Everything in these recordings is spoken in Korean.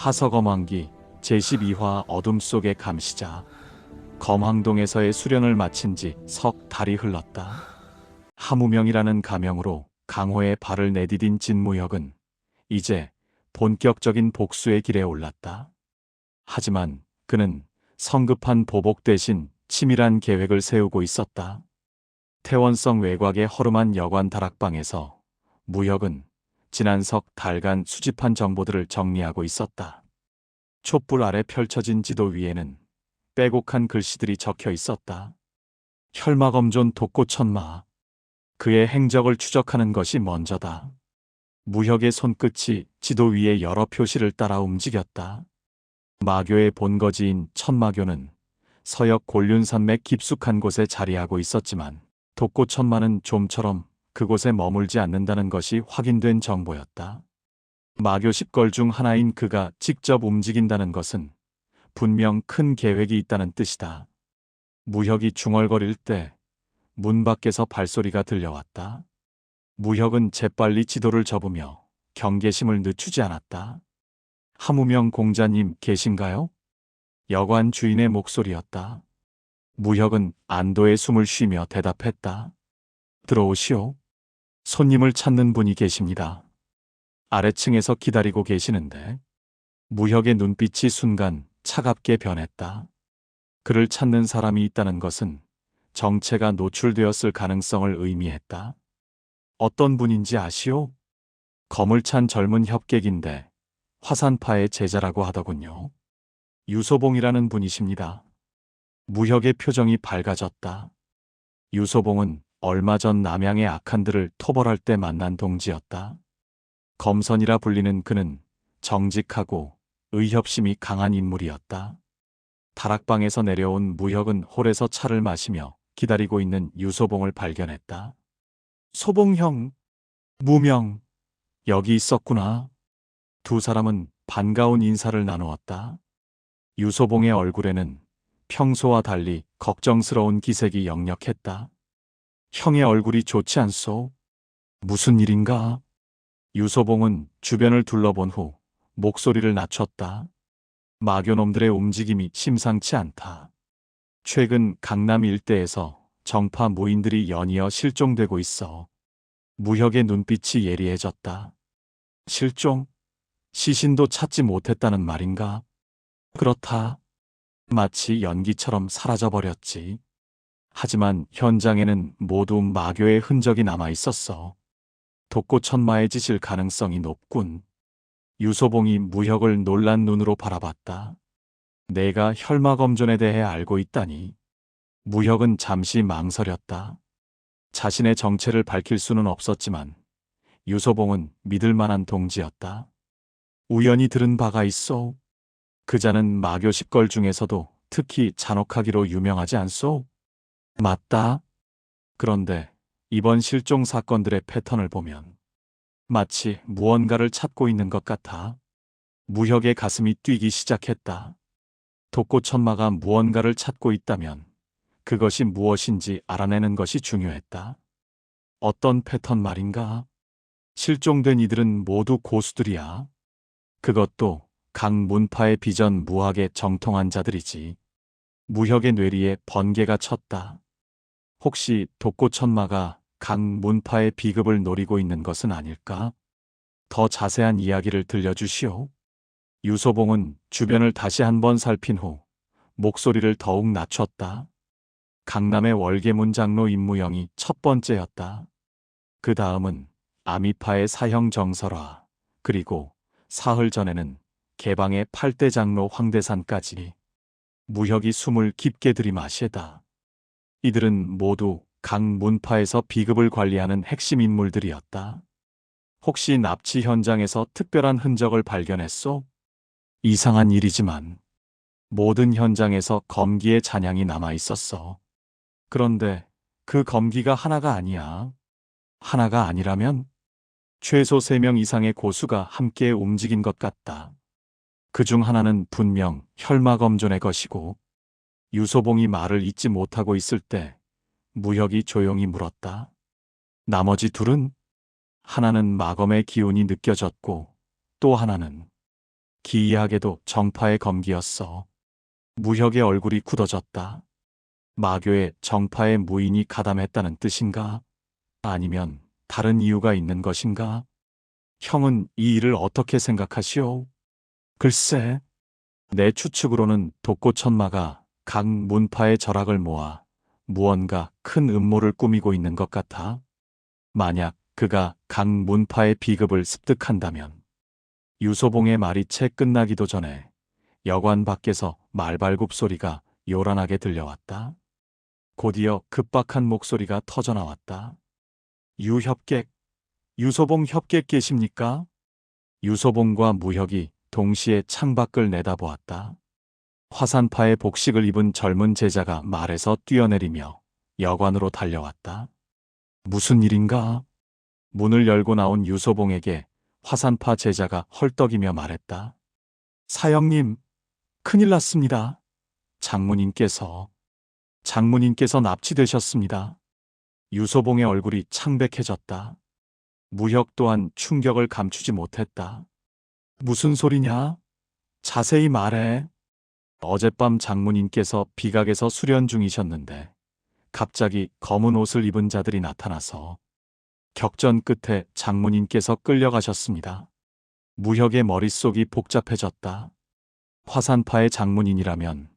하서검왕기 제12화 어둠 속의 감시자. 검황동에서의 수련을 마친 지 석 달이 흘렀다. 하무명이라는 가명으로 강호의 발을 내디딘 진무혁은 이제 본격적인 복수의 길에 올랐다. 하지만 그는 성급한 보복 대신 치밀한 계획을 세우고 있었다. 태원성 외곽의 허름한 여관 다락방에서 무혁은 지난 석 달간 수집한 정보들을 정리하고 있었다. 촛불 아래 펼쳐진 지도 위에는 빼곡한 글씨들이 적혀 있었다. 혈마검존 독고천마. 그의 행적을 추적하는 것이 먼저다. 무혁의 손끝이 지도 위의 여러 표시를 따라 움직였다. 마교의 본거지인 천마교는 서역 곤륜산맥 깊숙한 곳에 자리하고 있었지만 독고천마는 좀처럼 그곳에 머물지 않는다는 것이 확인된 정보였다. 마교 10걸 중 하나인 그가 직접 움직인다는 것은 분명 큰 계획이 있다는 뜻이다. 무혁이 중얼거릴 때 문 밖에서 발소리가 들려왔다. 무혁은 재빨리 지도를 접으며 경계심을 늦추지 않았다. 하무명 공자님 계신가요? 여관 주인의 목소리였다. 무혁은 안도의 숨을 쉬며 대답했다. 들어오시오. 손님을 찾는 분이 계십니다. 아래층에서 기다리고 계시는데. 무혁의 눈빛이 순간 차갑게 변했다. 그를 찾는 사람이 있다는 것은 정체가 노출되었을 가능성을 의미했다. 어떤 분인지 아시오? 검을 찬 젊은 협객인데 화산파의 제자라고 하더군요. 유소봉이라는 분이십니다. 무혁의 표정이 밝아졌다. 유소봉은 얼마 전 남양의 악한들을 토벌할 때 만난 동지였다. 검선이라 불리는 그는 정직하고 의협심이 강한 인물이었다. 다락방에서 내려온 무혁은 홀에서 차를 마시며 기다리고 있는 유소봉을 발견했다. 소봉형, 무명, 여기 있었구나. 두 사람은 반가운 인사를 나누었다. 유소봉의 얼굴에는 평소와 달리 걱정스러운 기색이 역력했다. 형의 얼굴이 좋지 않소? 무슨 일인가? 유소봉은 주변을 둘러본 후 목소리를 낮췄다. 마교놈들의 움직임이 심상치 않다. 최근 강남 일대에서 정파 무인들이 연이어 실종되고 있어. 무혁의 눈빛이 예리해졌다. 실종? 시신도 찾지 못했다는 말인가? 그렇다. 마치 연기처럼 사라져버렸지. 하지만 현장에는 모두 마교의 흔적이 남아 있었어. 독고천마의 짓일 가능성이 높군. 유소봉이 무혁을 놀란 눈으로 바라봤다. 내가 혈마검존에 대해 알고 있다니. 무혁은 잠시 망설였다. 자신의 정체를 밝힐 수는 없었지만 유소봉은 믿을 만한 동지였다. 우연히 들은 바가 있소. 그자는 마교 10걸 중에서도 특히 잔혹하기로 유명하지 않소? 맞다. 그런데 이번 실종 사건들의 패턴을 보면 마치 무언가를 찾고 있는 것 같아. 무혁의 가슴이 뛰기 시작했다. 독고천마가 무언가를 찾고 있다면 그것이 무엇인지 알아내는 것이 중요했다. 어떤 패턴 말인가? 실종된 이들은 모두 고수들이야. 그것도 각 문파의 비전 무학에 정통한 자들이지. 무혁의 뇌리에 번개가 쳤다. 혹시 독고천마가 각 문파의 비급을 노리고 있는 것은 아닐까? 더 자세한 이야기를 들려주시오. 유소봉은 주변을 다시 한번 살핀 후 목소리를 더욱 낮췄다. 강남의 월계문 장로 임무영이 첫 번째였다. 그 다음은 아미파의 사형 정설화, 그리고 사흘 전에는 개방의 8대 장로 황대산까지. 무혁이 숨을 깊게 들이마시다. 이들은 모두 각 문파에서 비급을 관리하는 핵심 인물들이었다. 혹시 납치 현장에서 특별한 흔적을 발견했소? 이상한 일이지만 모든 현장에서 검기의 잔향이 남아 있었어. 그런데 그 검기가 하나가 아니야. 하나가 아니라면 최소 3명 이상의 고수가 함께 움직인 것 같다. 그중 하나는 분명 혈마검존의 것이고. 유소봉이 말을 잇지 못하고 있을 때 무혁이 조용히 물었다. 나머지 둘은? 하나는 마검의 기운이 느껴졌고 또 하나는 기이하게도 정파의 검기였어. 무혁의 얼굴이 굳어졌다. 마교에 정파의 무인이 가담했다는 뜻인가? 아니면 다른 이유가 있는 것인가? 형은 이 일을 어떻게 생각하시오? 글쎄, 내 추측으로는 독고천마가 각 문파의 절학을 모아 무언가 큰 음모를 꾸미고 있는 것 같아. 만약 그가 각 문파의 비급을 습득한다면 유소봉의 말이 채 끝나기도 전에 여관 밖에서 말발굽 소리가 요란하게 들려왔다. 곧이어 급박한 목소리가 터져나왔다. 유협객, 유소봉 협객 계십니까? 유소봉과 무혁이 동시에 창밖을 내다보았다. 화산파의 복식을 입은 젊은 제자가 말에서 뛰어내리며 여관으로 달려왔다. 무슨 일인가? 문을 열고 나온 유소봉에게 화산파 제자가 헐떡이며 말했다. 사형님, 큰일 났습니다. 장모님께서 납치되셨습니다. 유소봉의 얼굴이 창백해졌다. 무혁 또한 충격을 감추지 못했다. 무슨 소리냐? 자세히 말해. 어젯밤 장모님께서 비각에서 수련 중이셨는데 갑자기 검은 옷을 입은 자들이 나타나서 격전 끝에 장모님께서 끌려가셨습니다. 무혁의 머릿속이 복잡해졌다. 화산파의 장모님이라면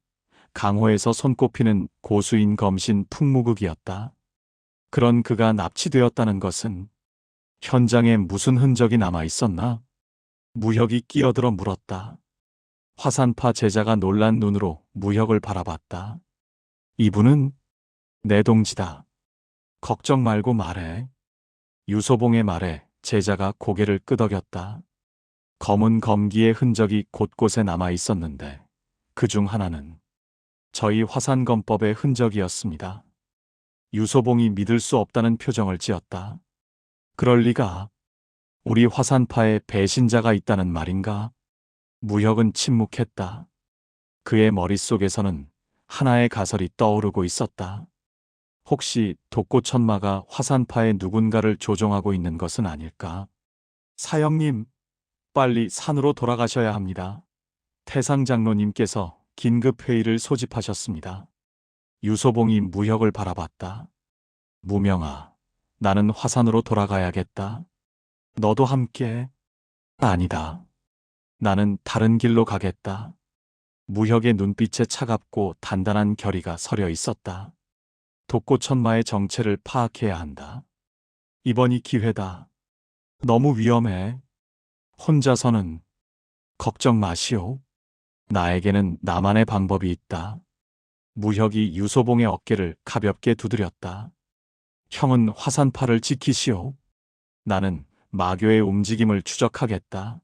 강호에서 손꼽히는 고수인 검신 풍무극이었다. 그런 그가 납치되었다는 것은 현장에 무슨 흔적이 남아 있었나? 무혁이 끼어들어 물었다. 화산파 제자가 놀란 눈으로 무혁을 바라봤다. 이분은 내 동지다. 걱정 말고 말해. 유소봉의 말에 제자가 고개를 끄덕였다. 검은 검기의 흔적이 곳곳에 남아 있었는데 그중 하나는 저희 화산검법의 흔적이었습니다. 유소봉이 믿을 수 없다는 표정을 지었다. 그럴 리가. 우리 화산파에 배신자가 있다는 말인가? 무혁은 침묵했다. 그의 머릿속에서는 하나의 가설이 떠오르고 있었다. 혹시 독고천마가 화산파의 누군가를 조종하고 있는 것은 아닐까? 사형님, 빨리 산으로 돌아가셔야 합니다. 태상장로님께서 긴급회의를 소집하셨습니다. 유소봉이 무혁을 바라봤다. 무명아, 나는 화산으로 돌아가야겠다. 너도 함께. 아니다. 나는 다른 길로 가겠다. 무혁의 눈빛에 차갑고 단단한 결의가 서려 있었다. 독고천마의 정체를 파악해야 한다. 이번이 기회다. 너무 위험해. 혼자서는. 걱정 마시오. 나에게는 나만의 방법이 있다. 무혁이 유소봉의 어깨를 가볍게 두드렸다. 형은 화산파를 지키시오. 나는 마교의 움직임을 추적하겠다.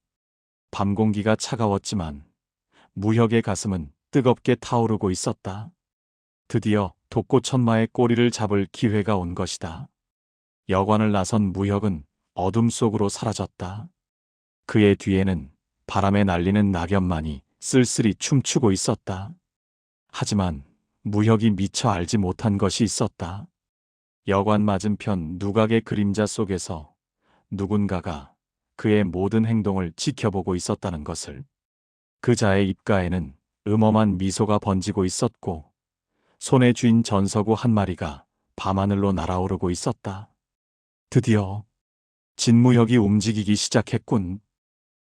밤 공기가 차가웠지만 무혁의 가슴은 뜨겁게 타오르고 있었다. 드디어 독고천마의 꼬리를 잡을 기회가 온 것이다. 여관을 나선 무혁은 어둠 속으로 사라졌다. 그의 뒤에는 바람에 날리는 낙엽만이 쓸쓸히 춤추고 있었다. 하지만 무혁이 미처 알지 못한 것이 있었다. 여관 맞은편 누각의 그림자 속에서 누군가가 그의 모든 행동을 지켜보고 있었다는 것을. 그자의 입가에는 음험한 미소가 번지고 있었고 손에 쥔 전서구 한 마리가 밤하늘로 날아오르고 있었다. 드디어 진무혁이 움직이기 시작했군.